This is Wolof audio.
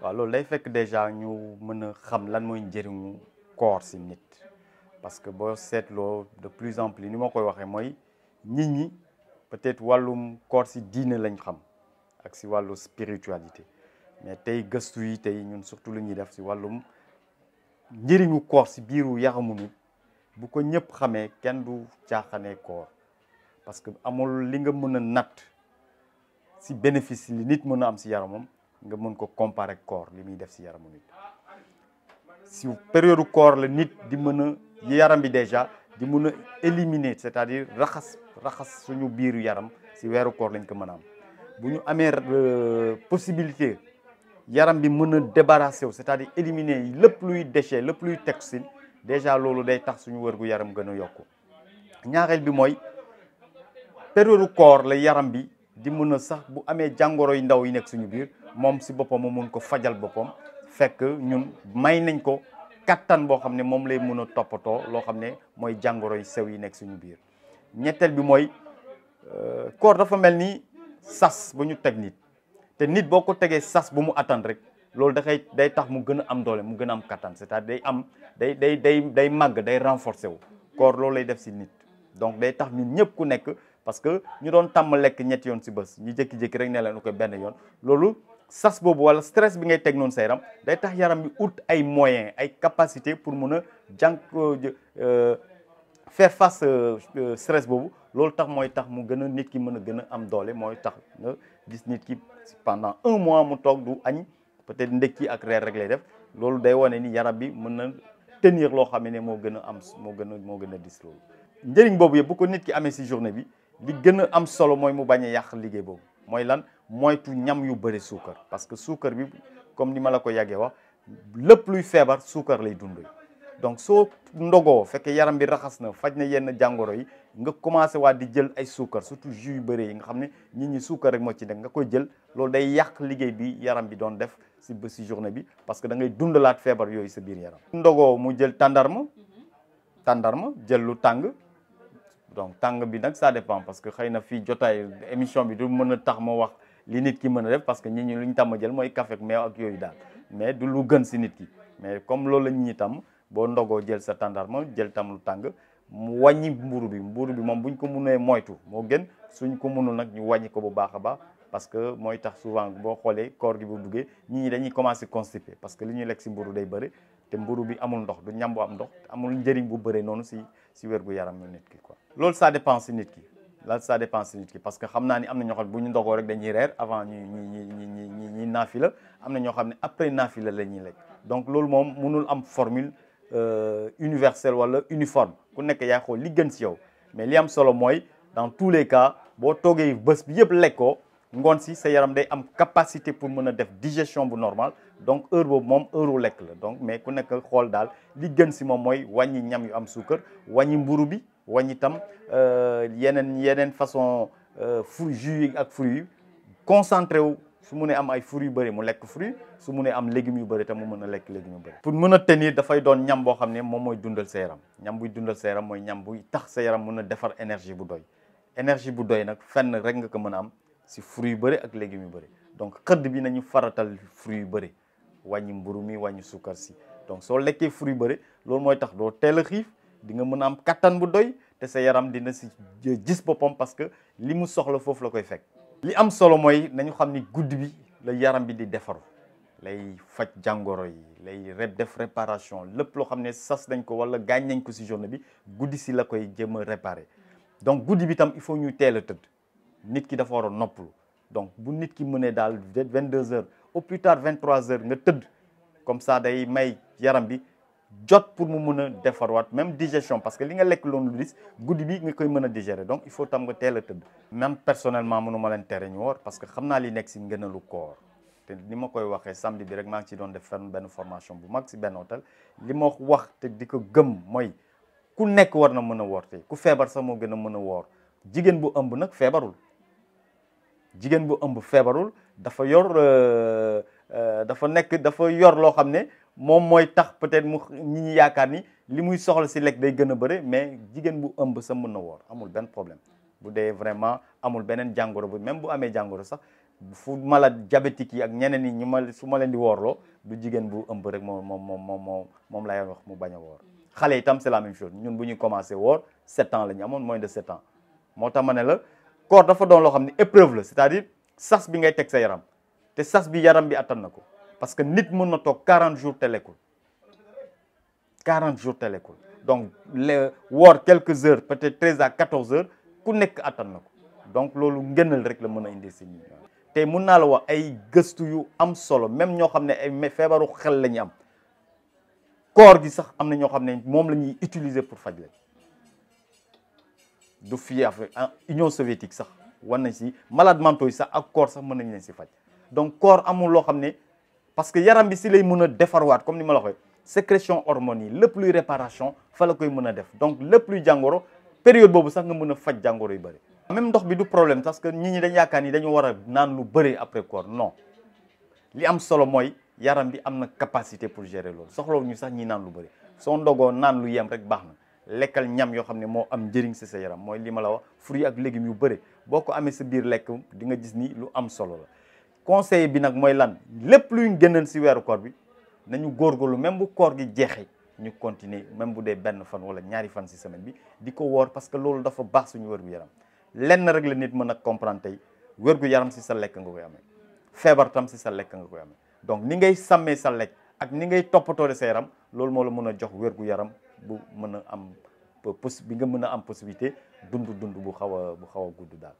waaw loolu day fekk déjà ñu mën a xam lan mooy njëriñu koor si nit parce que boo seetloo de plus en plus ni ma koy waxee mooy nit ñi peut-être wàllum koor si diine lañ xam ak si wàllu spiritualité mais tey gëstu yi tey ñun surtout lu ñuy def si wàllum njëriñu koor si biiru yaramu nit bu ko ñëpp xamee kenn du caaxaanee koor parce que amul li nga mën a natt si bénéfice li nit mën a am si yaramam nga mën ko comparer ak koor li muy def si yaramu nit si période koor la nit di mën a yaram bi déjà di mën a éliminer c'est-à-dire raxas suñu biiru yaram si weeru koor lañ ko mën a am bu ñu amee possibilité yaram bi mën a débarrasser wu c'est-à-dire éliminer lépp luy déchet lépp luy toxine déjà loolu day tax suñu wërgu yaram gën a yokku ñaareel bi mooy période koor la yaram bi di mën a sax bu amee jàngoro yu ndaw yi nekk suñu biir moom si boppam mu mun ko fajal boppam fekk ñun may nañ ko kattan boo xam ne moom lay mën a toppatoo loo xam ne mooy jàngoro yu sew yi nekk suñu biir ñetteel bi mooy koor dafa mel ni sas bu ñu teg nit te nit boo ko tegee sas bu mu attan rek loolu day tax mu gën a am doole mu gën a am kattan c'est-à-dire day màgg day renforcer wu koor loolu lay def si nit donc day tax ñun ñëpp ku nekk parce que ñu doon tàmm lekk ñetti yoon si bés ñu jékki-jékki rek ne leen ko benn yoon loolu sas boobu wala stress bi ngay teg noonu sa yaram day tax yaram bi ut ay moyens ay capacité pour mun a faire face stress boobu loolu tax mooy tax mu gën a nit ki mën a gën a am doole mooy tax nga gis nit ki pendant 1 mois mu toog du añ peut-être ndekki ak reer rek lay def loolu day wane ni yaram bi mën na tenir loo xam ne moo gën a am moo gën a dis loolu njëriñ boobu yëpp bu ko nit ki amee si journée bi li gën a am solo mooy mu bañ a yàq liggéey boobu mooy lan moytu ñam yu bëri suukar parce que suukar bi comme ni ma la ko yàggee wax lépp luy feebar suukar lay dund donc soo ndogoo fekkee yaram bi raxas na faj na yenn jàngoro yi nga commencé waat di jël ay suukar surtout jus yu bëri yi nga xam ne nit ñi suukar rek moo ci nekk nga koy jël loolu day yàq liggéey bi yaram bi doon def si journée bi parce que da ngay dundalaat feebar yooyu sa biir yaram. ndogoo mu jël tàndarma jël lu tàng donc tàng bi nag ça dépend parce que xëy na fii jotaay émission bi du mën a tax ma wax li nit ki mën a def parce que nit ñi lu ñu tàmm jël mooy café ak meew ak yooyu daal mais du lu gën si nit ki mais comme loolu la nit ñi tàmm boo ndogoo jël sa tàndarma jël tam lu tàng mu wàññi mburu bi moom buñ ko mënee moytu moo gën suñ ko mënul nag ñu wàññi ko bu baax a baax parce que mooy tax souvent boo xoolee koor gi bu duggee nit ñi dañuy commencer constipé parce que li ñuy lekk si mburu day bëri te mburu bi amul ndox du ñam bu am ndox amul njëriñ bu bëree noonu si wérgu yaram yu nit ki quoi. loolu ça dépend si nit ki parce que xam naa ni am na ñoo xam ne bu ñu ndogoo rek dañuy reer avant ñi naafila am na ñoo xam ne après naafila la ñuy lekk donc loolu moom mënul am formule universelle wala uniforme ku nekk yaa xool li gën si yow mais li am solo mooy dans tous les cas boo toogee bés bi yëpp lekkoo ngoon si sa yaram day am capacité pour mën a def digestion bu normal donc heure boobu moom heure wu lekk la donc mais ku nekk xool daal li gën si moom mooy wàññi ñam yu am suukar wàññi mburu bi wàññi tam yeneen façon fruits jus yi ak fruits yi concentré wu su mu ne am ay fruits yu bëri mu lekk fruits su mu ne am légumes yu bëri te mu mën a lekk légumes yu bëri pour mën a tenir dafay doon ñam boo xam ne moom mooy dundal sa yaram ñam buy dundal sa yaram mooy ñam buy tax sa yaram mën a defar énergie bu doy nag fenn rek nga ko mën a am si fruits yu bëri ak légumes yu bëri donc xëdd bi nañu faratal fruits yu bëri wàññi mburu mi wàññi suukar si donc soo lekkee fruits yu bëri loolu mooy tax doo teel a xiif di nga mën a am kattan bu doy te sa yaram dina si gis boppam parce que li mu soxla foofu la koy fekk. li am solo mooy nañu xam ni guddi bi la yaram bi di defaru lay faj jàngoro yi lay def réparation lépp loo xam ne sas nañ ko wala gaañ nañ ko si journée bi guddi si la koy jëm a réparer donc guddi bi tam il faut ñuy teel a tëdd nit ki dafa war a noppalu donc bu nit ki mënee daal 22h au plus tard 23h nga tëdd comme ça day may yaram bi jot pour mu mën a defarwaat même digestion parce que li nga lekk loolu lu dis guddi bi nga koy mën a digérer donc il faut tam nga teel a tëdd. même personnellement mënu ma leen tere ñu woor parce que xam naa li nekk si ngënalu koor te ni ma koy waxee samedi bi rek maa ngi ci doon def benn formation bu mag si benn hôtel li ma wax te di ko gëm mooy ku nekk war na mën a woor te ku feebar sax moo gën a mën a woor jigéen bu ëmb nag feebarul. jigéen bu ëmb feebarul dafa yor loo xam ne moom mooy tax peut-être mu ñi yaakaar ni li muy soxla si lekk day gën a bëri mais jigéen bu ëmb sa mën na woor amul benn problème bu dee vraiment amul beneen jàngoro bu même bu amee jàngoro sax fu malade diabétique yi ak ñeneen ñi ñu ma su ma leen di woorloo du jigéen bu ëmb rek moom lay wax mu bañ a woor. xale itam c'est la même chose ñun bu ñu commencé woor 7 ans la ñu amoon moins de 7 ans moo tax ma ne la koor dafa doon loo xam ne épreuve la c'est-à-dire sas bi ngay teg sa yaram te sas bi yaram bi attan na ko parce que nit mën na toog 40 jours te lekkul 40 jours te lekkul donc woor quelques heures peut-être 13 à 14 heures ku nekk attan na ko donc loolu ngënal rek la mën a indi si ñi te mun naa la wax ay gëstu yu am solo même ñoo xam ne ay feebaru xel la ñu am koor gi sax am na ñoo xam ne moom la ñuy utiliser pour faj leen du fii Afrique Union soviétique sax war nañ si malade mentaux yi sax ak koor sax mën nañ leen si faj donc koor amul loo xam ne parce que yaram bi si lay mën a defarwaat comme ni ma la waxee sécrétion hormones yi lépp luy réparation fa la koy mën a def donc lépp luy jàngoro période boobu sax nga mën a faj jàngoro yu bëri. même ndox bi du problème parce que nit ñi dañ yaakaar ni dañu war a naan lu bëri après koor non li am solo mooy yaram bi am na capacité pour gérer loolu soxlawu ñu sax ñi naan lu bëri soo ndogoo naan lu yem rek baax na lekkal ñam yoo xam ne moo am njëriñ si sa yaram mooy li ma la wax fruits ak légumes yu bëri boo ko amee sa biir lekk di nga gis ni lu am solo la. conseil bi nag mooy lan lépp luy gënal si weeru koor bi nañu góorgóorlu même bu koor gi jeexee ñu continuer même bu dee benn fan wala ñaari fan si semaine bi di ko woor parce que loolu dafa baax suñu wér gu yaram lenn rek la nit mën a comprendre tey wér gu yaram si sa lekk nga koy amee feebar tam si sa lekk nga koy amee donc ni ngay sàmmee sa lekk ak ni ngay toppatoo sa yaram loolu moo la mën a jox wér gu yaram bu mën a am bi nga mën a am possibilité dund bu xaw a gudd daal.